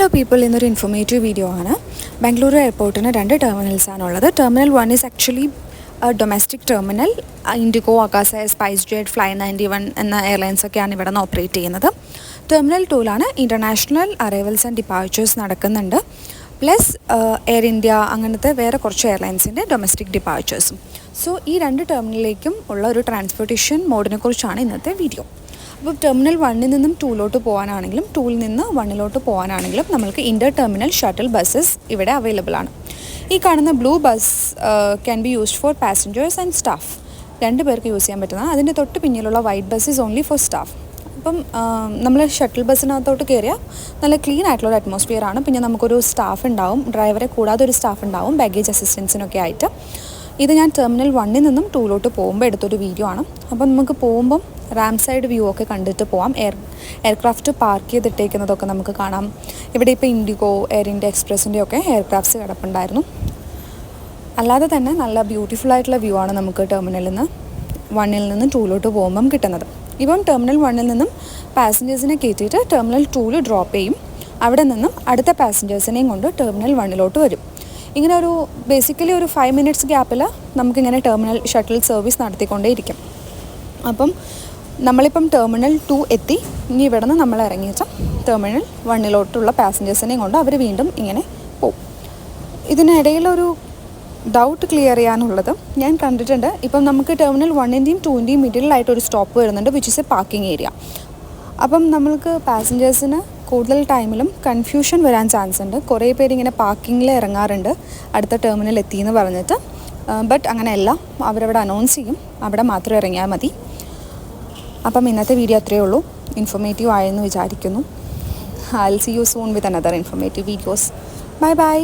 Hello people, in the informative video ആണ് Bangalore airport ന് രണ്ട് terminals ആണുള്ളത്. Terminal 1 is actually a domestic terminal. Indigo, Akasa, SpiceJet, Fly91 എന്ന airlines ഒക്കെയാണ് ഇവിടെ നിന്ന് ഓപ്പറേറ്റ് ചെയ്യുന്നത്. Terminal 2ലാണ് ഇന്റർനാഷണൽ അറൈവൽസ് ആൻഡ് ഡിപ്പാർച്ചേഴ്സ് നടക്കുന്നുണ്ട്. പ്ലസ് എയർ ഇന്ത്യ അങ്ങനത്തെ വേറെ കുറച്ച് എയർലൈൻസിൻ്റെ ഡൊമസ്റ്റിക് ഡിപ്പാർച്ചേഴ്സും. സോ ഈ രണ്ട് ടെർമിനലിലേക്കും ഉള്ള ഒരു ട്രാൻസ്പോർട്ടേഷൻ മോഡിനെ കുറിച്ചാണ് ഇന്നത്തെ വീഡിയോ. അപ്പോൾ ടെർമിനൽ 1ൽ നിന്നും 2ലോട്ട് പോകാനാണെങ്കിലും 2ൽ നിന്ന് 1ലോട്ട് പോകാനാണെങ്കിലും നമ്മൾക്ക് ഇൻ്റർ ടെർമിനൽ ഷട്ടിൽ ബസ്സസ് ഇവിടെ അവൈലബിൾ ആണ്. ഈ കാണുന്ന blue bus can be used for passengers and staff. രണ്ട് പേർക്ക് യൂസ് ചെയ്യാൻ പറ്റുന്ന. അതിൻ്റെ തൊട്ട് പിന്നിലുള്ള white bus is only for staff. അപ്പം നമ്മൾ ഷട്ടിൽ ബസ്സിനകത്തോട്ട് കയറിയാൽ നല്ല ക്ലീൻ ആയിട്ടുള്ളൊരു അറ്റ്മോസ്ഫിയർ ആണ്. പിന്നെ നമുക്കൊരു സ്റ്റാഫ് ഉണ്ടാവും, ഡ്രൈവറെ കൂടാതെ ഒരു സ്റ്റാഫ് ഉണ്ടാവും ബാഗേജ് അസിസ്റ്റൻസിനൊക്കെ ആയിട്ട്. ഇത് ഞാൻ ടെർമിനൽ 1ൽ നിന്നും 2ലോട്ട് പോകുമ്പോൾ എടുത്തൊരു വീഡിയോ ആണ്. അപ്പം നമുക്ക് പോകുമ്പം റാം സൈഡ് വ്യൂ ഒക്കെ കണ്ടിട്ട് പോകാം. എയർക്രാഫ്റ്റ് പാർക്ക് ചെയ്തിട്ടേക്കുന്നതൊക്കെ നമുക്ക് കാണാം. ഇവിടെ ഇപ്പോൾ ഇൻഡിഗോ, എയർ ഇന്ത്യ എക്സ്പ്രസിൻ്റെ ഒക്കെ എയർക്രാഫ്റ്റ്സ് കിടപ്പുണ്ടായിരുന്നു. അല്ലാതെ തന്നെ നല്ല ബ്യൂട്ടിഫുൾ ആയിട്ടുള്ള വ്യൂ ആണ് നമുക്ക് ടെർമിനലിൽ നിന്ന് 1ൽ നിന്ന് 2ലോട്ട് പോകുമ്പം കിട്ടുന്നത്. ഇപ്പം ടെർമിനൽ 1ൽ നിന്നും പാസഞ്ചേഴ്സിനെ കയറ്റിയിട്ട് ടെർമിനൽ 2ൽ ഡ്രോപ്പ് ചെയ്യും. അവിടെ നിന്നും അടുത്ത പാസഞ്ചേഴ്സിനെയും കൊണ്ട് ടെർമിനൽ 1ലോട്ട് വരും. ഇങ്ങനെ ഒരു ബേസിക്കലി ഒരു 5 മിനിറ്റ്സ് ഗ്യാപ്പിൽ നമുക്കിങ്ങനെ ടെർമിനൽ ഷട്ടിൽ സർവീസ് നടത്തിക്കൊണ്ടേയിരിക്കും. അപ്പം നമ്മളിപ്പം ടെർമിനൽ 2 എത്തി. ഇനി ഇവിടെ നിന്ന് നമ്മൾ ഇറങ്ങിയിട്ട് ടെർമിനൽ 1ലോട്ടുള്ള പാസഞ്ചേഴ്സിനെയും കൊണ്ട് അവർ വീണ്ടും ഇങ്ങനെ പോകും. ഇതിനിടയിലൊരു ഡൗട്ട് ക്ലിയർ ചെയ്യാനുള്ളത് ഞാൻ കണ്ടിട്ടുണ്ട്. ഇപ്പം നമുക്ക് ടെർമിനൽ 1ൻ്റെയും 2ൻ്റെയും മിഡിലായിട്ടൊരു സ്റ്റോപ്പ് വരുന്നുണ്ട്, which is A parking area. അപ്പം നമ്മൾക്ക് പാസഞ്ചേഴ്സിന് കൂടുതൽ ടൈമിലും കൺഫ്യൂഷൻ വരാൻ ചാൻസ് ഉണ്ട്. കുറേ പേര് ഇങ്ങനെ പാർക്കിങ്ങിൽ ഇറങ്ങാറുണ്ട് അടുത്ത ടെർമിനൽ എത്തിയെന്ന് പറഞ്ഞിട്ട്. ബട്ട് അങ്ങനെയല്ല, അവരവിടെ അനൗൺസ് ചെയ്യും, അവിടെ മാത്രം ഇറങ്ങിയാൽ മതി. അപ്പം ഇന്നത്തെ വീഡിയോ അത്രയേ ഉള്ളൂ. ഇൻഫോർമേറ്റീവ് ആയെന്ന് വിചാരിക്കുന്നു. I will see you soon with another informative videos. Bye by.